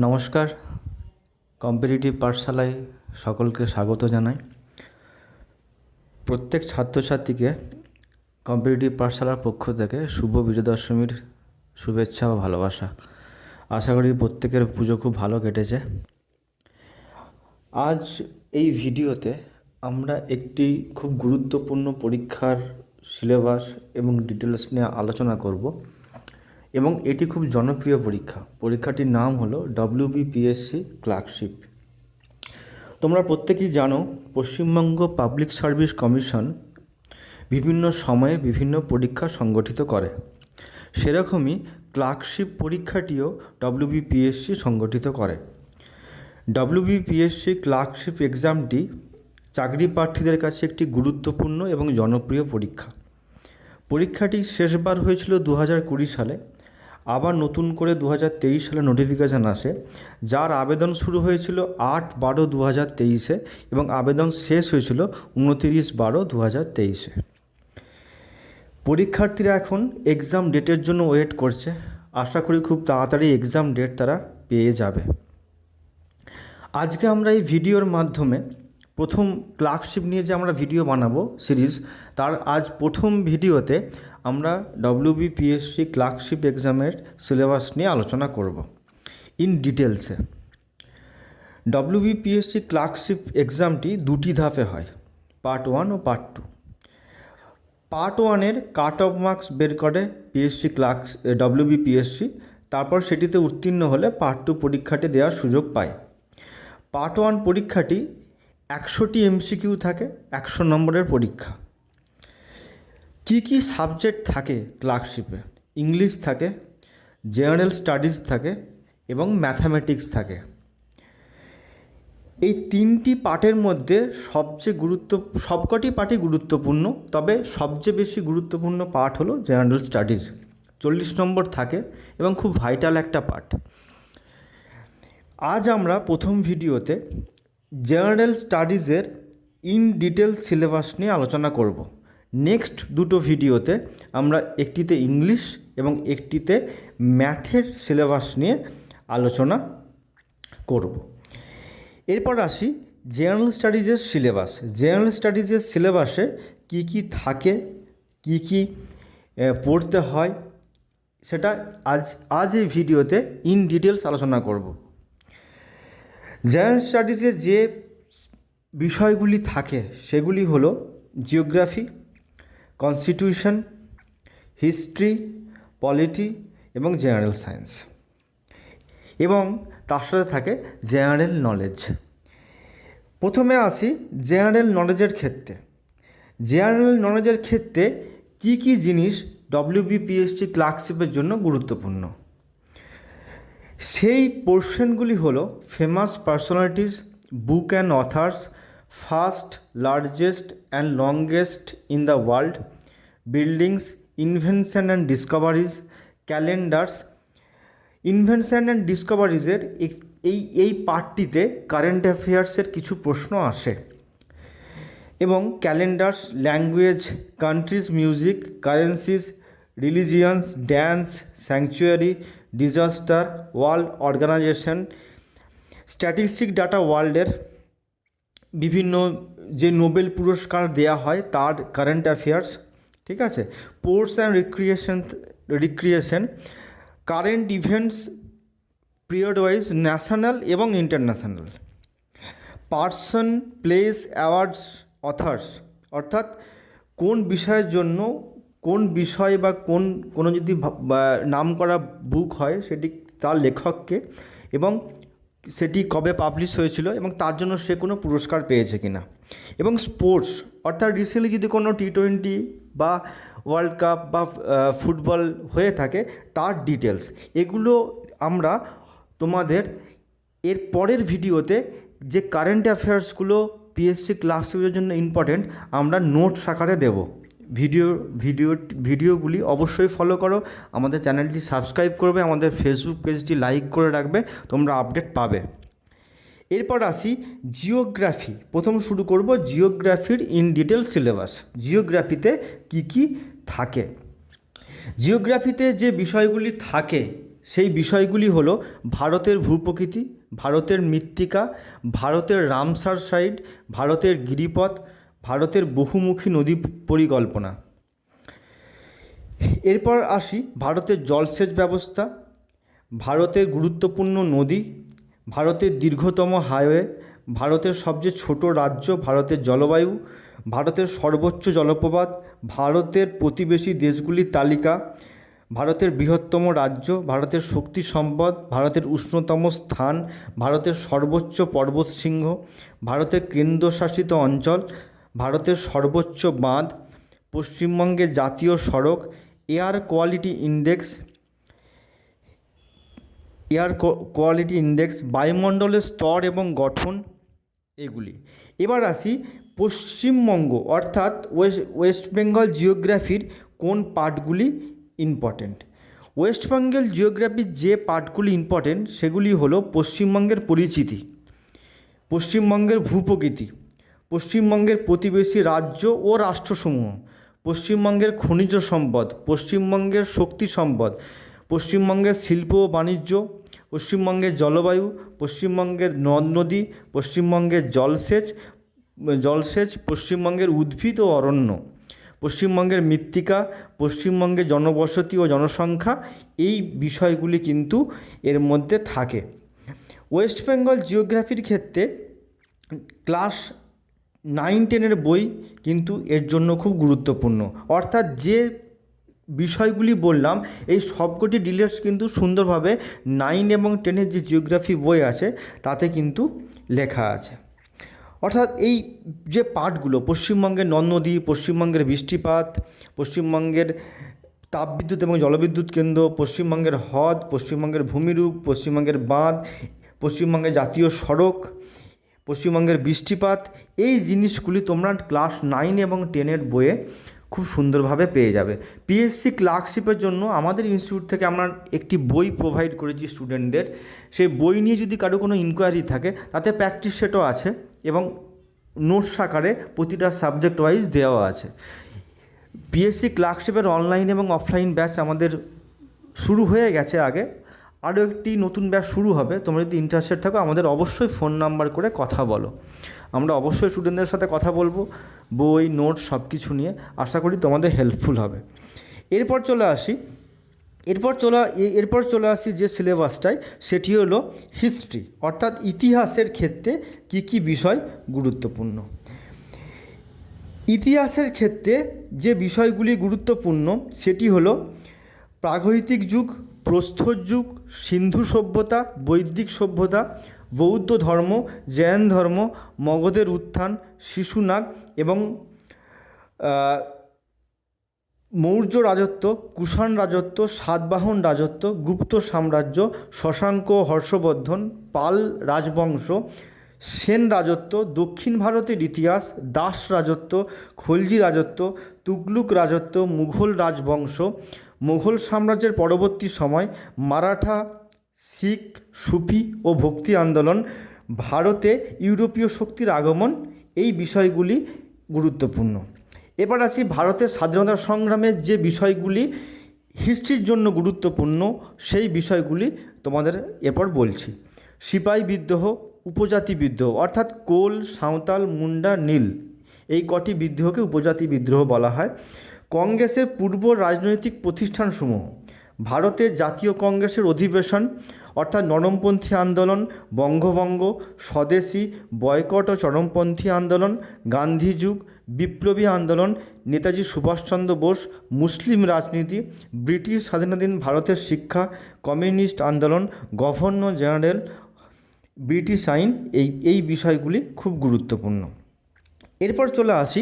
নমস্কার, কম্পিটিটিভ পাঠশালায় সকলকে স্বাগত জানাই। প্রত্যেক ছাত্রছাত্রীকে কম্পিটিটিভ পাঠশালার পক্ষ থেকে শুভ বিজয়া দশমীর শুভেচ্ছা ও ভালোবাসা। আশা করি প্রত্যেকের পুজো খুব ভালো কেটেছে। আজ এই ভিডিওতে আমরা একটি খুব গুরুত্বপূর্ণ পরীক্ষার সিলেবাস এবং ডিটেলস নিয়ে আলোচনা করব এবং এটি খুব জনপ্রিয় পরীক্ষাটির নাম হলো WBPSC ক্লার্কশিপ। তোমরা প্রত্যেকেই জানো, পশ্চিমবঙ্গ পাবলিক সার্ভিস কমিশন বিভিন্ন সময়ে বিভিন্ন পরীক্ষা সংগঠিত করে। সেরকমই ক্লার্কশিপ পরীক্ষাটিও WBPSC সংগঠিত করে। WBPSC ক্লার্কশিপ এক্সামটি চাকরি প্রার্থীদের কাছে একটি গুরুত্বপূর্ণ এবং জনপ্রিয় পরীক্ষাটি শেষবার হয়েছিল 2020 সালে। আবার নতুন করে 2023 সালে নোটিফিকেশান আসে, যার আবেদন শুরু হয়েছিল 8/12/2023 এবং আবেদন শেষ হয়েছিল 29/12/2023। পরীক্ষার্থীরা এখন এক্সাম ডেটের জন্য ওয়েট করছে। আশা করি খুব তাড়াতাড়ি এক্সাম ডেট তারা পেয়ে যাবে। আজকে আমরা এই ভিডিওর মাধ্যমে প্রথম ক্লার্কশিপ নিয়ে যে আমরা ভিডিও বানাবো সিরিজ, তার আজ প্রথম ভিডিওতে আমরা WBPSC ক্লার্কশিপ এক্সামের সিলেবাস নিয়ে আলোচনা করব ইন ডিটেলসে। WBPSC ক্লার্কশিপ এক্সামটি দুটি ধাপে হয়, পার্ট 1 ও পার্ট 2। পার্ট 1-এর কাট অফ মার্কস বের করে WBPSC, তারপর সেটিতে উত্তীর্ণ হলে পার্ট 2 পরীক্ষাটি দেওয়ার সুযোগ পায়। পার্ট 1 পরীক্ষাটি 100টি MCQ থাকে, 100 নম্বরের পরীক্ষা। কি সাবজেক্ট থাকে ক্লার্কশিপে? ইংলিশ থাকে, জেনারেল স্টাডিজ থাকে এবং ম্যাথামেটিক্স থাকে। এই তিনটি পার্টের মধ্যে সবকটি পার্টই গুরুত্বপূর্ণ, তবে সবচেয়ে বেশি গুরুত্বপূর্ণ পার্ট হলো জেনারেল স্টাডিজ। 40 নম্বর থাকে এবং খুব ভাইটাল একটা পার্ট। আজ আমরা প্রথম ভিডিওতে জেনারেল স্টাডিজের ইন ডিটেল সিলেবাস নিয়ে আলোচনা করব। নেক্সট দুটো ভিডিওতে আমরা একটিতে ইংলিশ এবং একটিতে ম্যাথের সিলেবাস নিয়ে আলোচনা করব। এরপর আসি জেনারেল স্টাডিজের সিলেবাস। জেনারেল স্টাডিজের সিলেবাসে কি থাকে, কি পড়তে হয়, সেটা আজ এই ভিডিওতে ইন ডিটেলস আলোচনা করব। জেনারেল স্টাডিজে যে বিষয়গুলি থাকে সেগুলি হলো জিওগ্রাফি, কনস্টিটিউশন, হিস্ট্রি, পলিটি এবং জেনারেল সায়েন্স, এবং তার সাথে থাকে জেনারেল নলেজ। প্রথমে আসি জেনারেল নলেজের ক্ষেত্রে। জেনারেল নলেজের ক্ষেত্রে কি জিনিস WBPSC ক্লার্কশিপের জন্য গুরুত্বপূর্ণ, সেই পোর্শনগুলি হলো famous personalities, book and authors, first, largest and longest in the world, buildings, invention and discoveries, calendars. Invention and ডিসকভারিজের এই পার্টটিতে কারেন্ট অ্যাফেয়ার্সের কিছু প্রশ্ন আসে, এবং calendars, language, countries, music, currencies, religions, dance, sanctuary, disaster, world organisation, statistic data, ওয়ার্ল্ডের বিভিন্ন যে নোবেল পুরস্কার দেয়া হয় তার কারেন্ট অ্যাফেয়ার্স, ঠিক আছে, sports and recreation, current events period wise, national এবং international, person, place, awards, authors, অর্থাৎ কোন বিষয়ের জন্য কোন বিষয় বা কোনো যদি নাম করা বুক হয় সেটি তার লেখককে এবং সেটি কবে পাবলিশ হয়েছিল এবং তার জন্য সে কোনো পুরস্কার পেয়েছে কিনা, এবং স্পোর্টস অর্থাৎ রিসেন্টলি যদি কোনো T20 বা ওয়ার্ল্ড কাপ বা ফুটবল হয়ে থাকে তার ডিটেলস। এগুলো আমরা তোমাদের এর পরের ভিডিওতে যে কারেন্ট অ্যাফেয়ার্সগুলো PSC ক্লার্কশিপের জন্য ইম্পর্টেন্ট আমরা নোটস আকারে দেব। ভিডিওগুলি অবশ্যই ফলো করো, আমাদের চ্যানেলটি সাবস্ক্রাইব করবে, আমাদের ফেসবুক পেজটি লাইক করে রাখবে, তোমরা আপডেট পাবে। এরপর আসি জিওগ্রাফি। প্রথম শুরু করব জিওগ্রাফির ইন ডিটেল সিলেবাস। জিওগ্রাফিতে কি থাকে? জিওগ্রাফিতে যে বিষয়গুলি থাকে সেই বিষয়গুলি হলো ভারতের ভূপ্রকৃতি, ভারতের মৃত্তিকা, ভারতের রামসার সাইট, ভারতের গিরিপথ, ভারতের বহুমুখী নদী পরিকল্পনা। এরপর আসি ভারতের জলসেচ ব্যবস্থা, ভারতের গুরুত্বপূর্ণ নদী, ভারতের দীর্ঘতম হাইওয়ে, ভারতের সবচেয়ে ছোট রাজ্য, ভারতের জলবায়ু, ভারতের সর্বোচ্চ জলপ্রপাত, ভারতের প্রতিবেশী দেশগুলির তালিকা, ভারতের বৃহত্তম রাজ্য, ভারতের শক্তি সম্পদ, ভারতের উষ্ণতম স্থান, ভারতের সর্বোচ্চ পর্বতশৃঙ্গ, ভারতের কেন্দ্রশাসিত অঞ্চল, ভারতের সর্বোচ্চ বাঁধ, পশ্চিমবঙ্গের জাতীয় সড়ক, এয়ার কোয়ালিটি ইন্ডেক্স, বায়ুমণ্ডলের স্তর এবং গঠন, এগুলি। এবার আসি পশ্চিমবঙ্গ অর্থাৎ ওয়েস্ট বেঙ্গল জিওগ্রাফির কোন পার্টগুলি ইম্পর্টেন্ট। ওয়েস্ট বেঙ্গল জিওগ্রাফির যে পার্টগুলি ইম্পর্টেন্ট সেগুলি হলো পশ্চিমবঙ্গের পরিচিতি, পশ্চিমবঙ্গের ভূপ্রকৃতি, পশ্চিমবঙ্গের প্রতিবেশী রাজ্য ও রাষ্ট্রসমূহ, পশ্চিমবঙ্গের খনিজ সম্পদ, পশ্চিমবঙ্গের শক্তি সম্পদ, পশ্চিমবঙ্গের শিল্প ও বাণিজ্য, পশ্চিমবঙ্গের জলবায়ু, পশ্চিমবঙ্গের নদ নদী, পশ্চিমবঙ্গের জলসেচ, পশ্চিমবঙ্গের উদ্ভিদ ও অরণ্য, পশ্চিমবঙ্গের মৃত্তিকা, পশ্চিমবঙ্গের জনবসতি ও জনসংখ্যা, এই বিষয়গুলি কিন্তু এর মধ্যে থাকে। ওয়েস্ট বেঙ্গল জিওগ্রাফির ক্ষেত্রে ক্লাস 9-10 বই কিন্তু এর জন্য খুব গুরুত্বপূর্ণ। অর্থাৎ যে বিষয়গুলি বললাম এই সবকটি ডিটেলস কিন্তু সুন্দরভাবে 9 এবং 10 যে জিওগ্রাফি বই আছে তাতে কিন্তু লেখা আছে। অর্থাৎ এই যে পার্টগুলো, পশ্চিমবঙ্গের নদ নদী, পশ্চিমবঙ্গের বৃষ্টিপাত, পশ্চিমবঙ্গের তাপবিদ্যুৎ এবং জলবিদ্যুৎ কেন্দ্র, পশ্চিমবঙ্গের হ্রদ, পশ্চিমবঙ্গের ভূমিরূপ, পশ্চিমবঙ্গের বাঁধ, পশ্চিমবঙ্গের জাতীয় সড়ক, পশ্চিমবঙ্গের বৃষ্টিপাত, এই জিনিসগুলি তোমরা ক্লাস 9 এবং 10 বইয়ে খুব সুন্দরভাবে পেয়ে যাবে। পিএসসি ক্লার্কশিপের জন্য আমাদের ইনস্টিটিউট থেকে আমরা একটি বই প্রোভাইড করেছি স্টুডেন্টদের। সেই বই নিয়ে যদি কারো কোনো ইনকোয়ারি থাকে তাতে প্র্যাকটিস সেটও আছে এবং নোটস আকারে প্রতিটা সাবজেক্ট ওয়াইজ দেওয়া আছে। পিএসসি ক্লার্কশিপের অনলাইন এবং অফলাইন ব্যাচ আমাদের শুরু হয়ে গেছে আগে, আরও একটি নতুন ব্যাচ শুরু হবে। তোমরা যদি ইন্টারেস্টেড থাকো আমাদের অবশ্যই ফোন নাম্বার করে কথা বলো, আমরা অবশ্যই স্টুডেন্টদের সাথে কথা বলবো বই নোটস সব কিছু নিয়ে। আশা করি তোমাদের হেল্পফুল হবে। এরপর চলে আসি যে সিলেবাসটায়, সেটি হলো হিস্ট্রি, অর্থাৎ ইতিহাসের ক্ষেত্রে কী কী বিষয় গুরুত্বপূর্ণ। ইতিহাসের ক্ষেত্রে যে বিষয়গুলি গুরুত্বপূর্ণ সেটি হলো প্রাগৈতিক যুগ, প্রস্তর যুগ, সিন্ধু সভ্যতা, বৈদিক সভ্যতা, বৌদ্ধ ধর্ম, জৈন ধর্ম, মগধের উত্থান, শিশুনাগ এবং মৌর্য রাজত্ব, কুষাণ রাজত্ব, সাতবাহন রাজত্ব, গুপ্ত সাম্রাজ্য, শশাঙ্ক, হর্ষবর্ধন, পাল রাজবংশ, সেন রাজত্ব, দক্ষিণ ভারতের ইতিহাস, দাস রাজত্ব, খলজি রাজত্ব, তুগলুক রাজত্ব, মুঘল রাজবংশ, মুঘল সাম্রাজ্যের পরবর্তী সময়, মারাঠা, শিখ, সুফি ও ভক্তি আন্দোলন, ভারতে ইউরোপীয় শক্তির আগমন, এই বিষয়গুলি গুরুত্বপূর্ণ। এবার আসি ভারতের স্বাধীনতা সংগ্রামের যে বিষয়গুলি হিস্ট্রির জন্য গুরুত্বপূর্ণ সেই বিষয়গুলি তোমাদের এরপর বলছি। সিপাহী বিদ্রোহ, উপজাতি বিদ্রোহ, অর্থাৎ কোল, সাঁওতাল, মুন্ডা, নীল, এই কটি বিদ্রোহকে উপজাতি বিদ্রোহ বলা হয়। কংগ্রেসের পূর্ব রাজনৈতিক প্রতিষ্ঠানসমূহ, ভারতের জাতীয় কংগ্রেসের অধিবেশন অর্থাৎ নরমপন্থী আন্দোলন, বঙ্গভঙ্গ, স্বদেশী, বয়কট ও চরমপন্থী আন্দোলন, গান্ধী যুগ, বিপ্লবী আন্দোলন, নেতাজি সুভাষচন্দ্র বোস, মুসলিম রাজনীতি, ব্রিটিশ স্বাধীনাধীন ভারতের শিক্ষা, কমিউনিস্ট আন্দোলন, গভর্নর জেনারেল, ব্রিটিশ আইন, এই বিষয়গুলি খুব গুরুত্বপূর্ণ। এরপর চলে আসি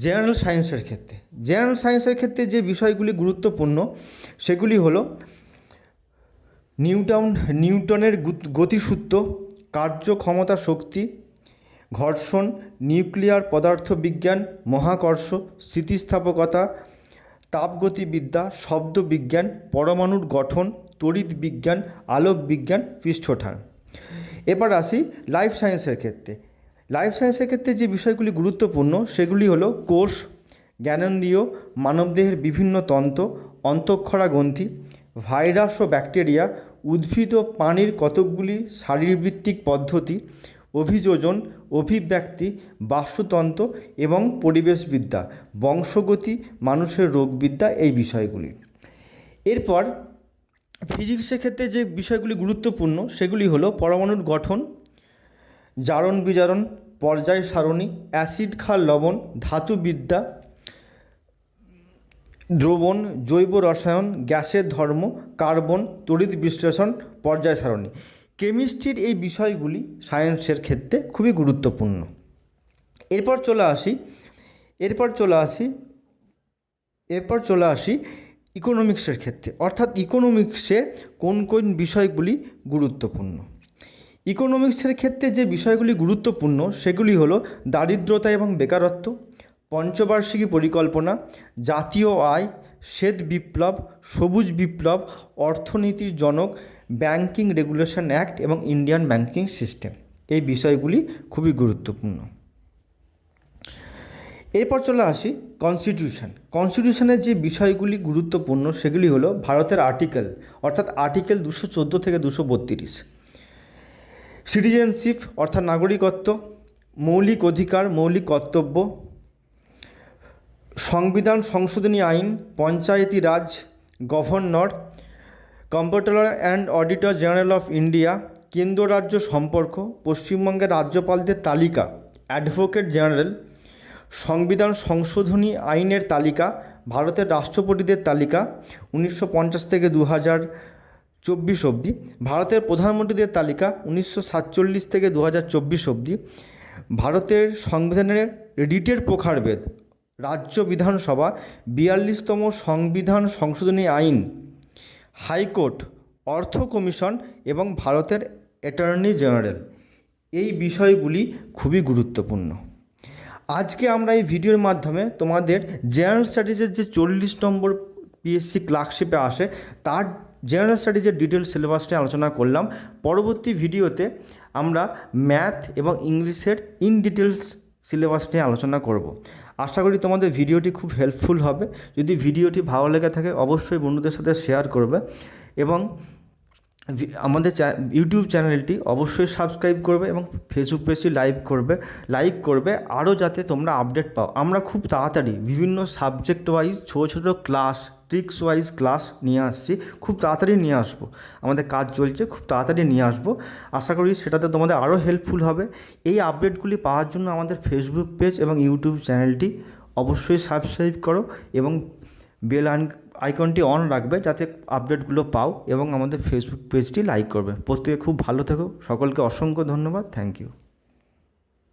জেনারেল সায়েন্সের ক্ষেত্রে। জেনারেল সায়েন্সের ক্ষেত্রে যে বিষয়গুলি গুরুত্বপূর্ণ সেগুলি হলো নিউটনের গতিসূত্র, কার্যক্ষমতা শক্তি, ঘর্ষণ, নিউক্লিয়ার পদার্থবিজ্ঞান, মহাকর্ষ, স্থিতিস্থাপকতা, তাপগতিবিদ্যা, শব্দবিজ্ঞান, পরমাণুর গঠন, তড়িৎ বিজ্ঞান, আলোক বিজ্ঞান, পৃষ্ঠটান। এবার আসি লাইফ সায়েন্সের ক্ষেত্রে। লাইফ সায়েন্সের ক্ষেত্রে যে বিষয়গুলি গুরুত্বপূর্ণ সেগুলি হলো কোষ, জ্ঞানেন্দ্রিয়, মানবদেহের বিভিন্ন তন্ত্র, অন্তঃক্ষরা গ্রন্থি, ভাইরাস ও ব্যাকটেরিয়া, উদ্ভিদ ও প্রাণীর কতকগুলি শারীরবৃত্তিক পদ্ধতি, অভিযোজন, অভিব্যক্তি, বাস্তুতন্ত্র এবং পরিবেশবিদ্যা, বংশগতি, মানুষের রোগবিদ্যা, এই বিষয়গুলি। এরপর ফিজিক্সের ক্ষেত্রে যে বিষয়গুলি গুরুত্বপূর্ণ সেগুলি হলো পরমাণুর গঠন, জারণ বিজারণ, পর্যায় সারণী, অ্যাসিড ক্ষার লবণ, ধাতুবিদ্যা, দ্রবণ, জৈব রসায়ন, গ্যাসের ধর্ম, কার্বন, তড়িৎ বিশ্লেষণ, পর্যায় সারণী। কেমিস্ট্রির এই বিষয়গুলি সায়েন্সের ক্ষেত্রে খুবই গুরুত্বপূর্ণ। এরপর চলে আসি ইকোনমিক্সের ক্ষেত্রে, অর্থাৎ ইকোনমিক্সের কোন কোন বিষয়গুলি গুরুত্বপূর্ণ। ইকোনমিক্সের ক্ষেত্রে যে বিষয়গুলি গুরুত্বপূর্ণ সেগুলি হলো দারিদ্রতা এবং বেকারত্ব, পঞ্চবার্ষিকী পরিকল্পনা, জাতীয় আয়, শ্বেত বিপ্লব, সবুজ বিপ্লব, অর্থনীতির জনক, ব্যাংকিং রেগুলেশন অ্যাক্ট এবং ইন্ডিয়ান ব্যাংকিং সিস্টেম। এই বিষয়গুলি খুবই গুরুত্বপূর্ণ। এরপর চলে আসি কনস্টিটিউশনের যে বিষয়গুলি গুরুত্বপূর্ণ সেগুলি হলো ভারতের আর্টিকেল, অর্থাৎ আর্টিকেল 214 থেকে 232, সিটিজেনশিপ অর্থাৎ নাগরিকত্ব, মৌলিক অধিকার, মৌলিক কর্তব্য, সংবিধান সংশোধনী আইন, Panchayati Raj, governor, comptroller and auditor general of India, কেন্দ্র রাজ্য সম্পর্ক, পশ্চিমবঙ্গের রাজ্যপালদের তালিকা, অ্যাডভোকেট জেনারেল, সংবিধান সংশোধনী আইনের তালিকা, ভারতের রাষ্ট্রপতিদের তালিকা 1950 থেকে 2024 অবধি, ভারতের প্রধানমন্ত্রীদের তালিকা 1947 থেকে 2024 অবধি, ভারতের সংবিধানের রিটের প্রকারভেদ, রাজ্য বিধানসভা, 42তম সংবিধান সংশোধনী আইন, হাইকোর্ট, অর্থ কমিশন এবং ভারতের অ্যাটর্নি জেনারেল। এই বিষয়গুলি খুবই গুরুত্বপূর্ণ। আজকে আমরা এই ভিডিওর মাধ্যমে তোমাদের জেনারেল স্টাডিজের যে 40 নম্বর পিএসসি ক্লার্কশিপে আসে তার জেনারেল স্টাডিজের ডিটেল সিলেবাসটি আলোচনা করলাম। পরবর্তী ভিডিওতে আমরা ম্যাথ এবং ইংলিশের ইন ডিটেলস সিলেবাস নিয়ে আলোচনা করব। আশা করি তোমাদের ভিডিওটি খুব হেল্পফুল হবে। যদি ভিডিওটি ভালো লেগে থাকে অবশ্যই বন্ধুদের সাথে শেয়ার করবে এবং আমাদের ইউটিউব চ্যানেলটি অবশ্যই সাবস্ক্রাইব করবে এবং ফেসবুক পেজটি লাইক করবে আরও যাতে তোমরা আপডেট পাও। আমরা খুব তাড়াতাড়ি বিভিন্ন সাবজেক্ট ওয়াইজ ছোটো ক্লাস, ট্রিক্স ওয়াইজ ক্লাস নিয়ে আসছি, খুব তাড়াতাড়ি নিয়ে আসবো। আমাদের কাজ চলছে, খুব তাড়াতাড়ি নিয়ে আসবো। আশা করি সেটাতে তোমাদের আরও হেল্পফুল হবে। এই আপডেটগুলি পাওয়ার জন্য আমাদের ফেসবুক পেজ এবং ইউটিউব চ্যানেলটি অবশ্যই সাবস্ক্রাইব করো এবং বেল আইকনটি অন রাখবে যাতে আপডেটগুলো পাও এবং আমাদের ফেসবুক পেজটি লাইক করবে। প্রত্যেকে খুব ভালো থেকো। সকলকে অসংখ্য ধন্যবাদ। Thank you.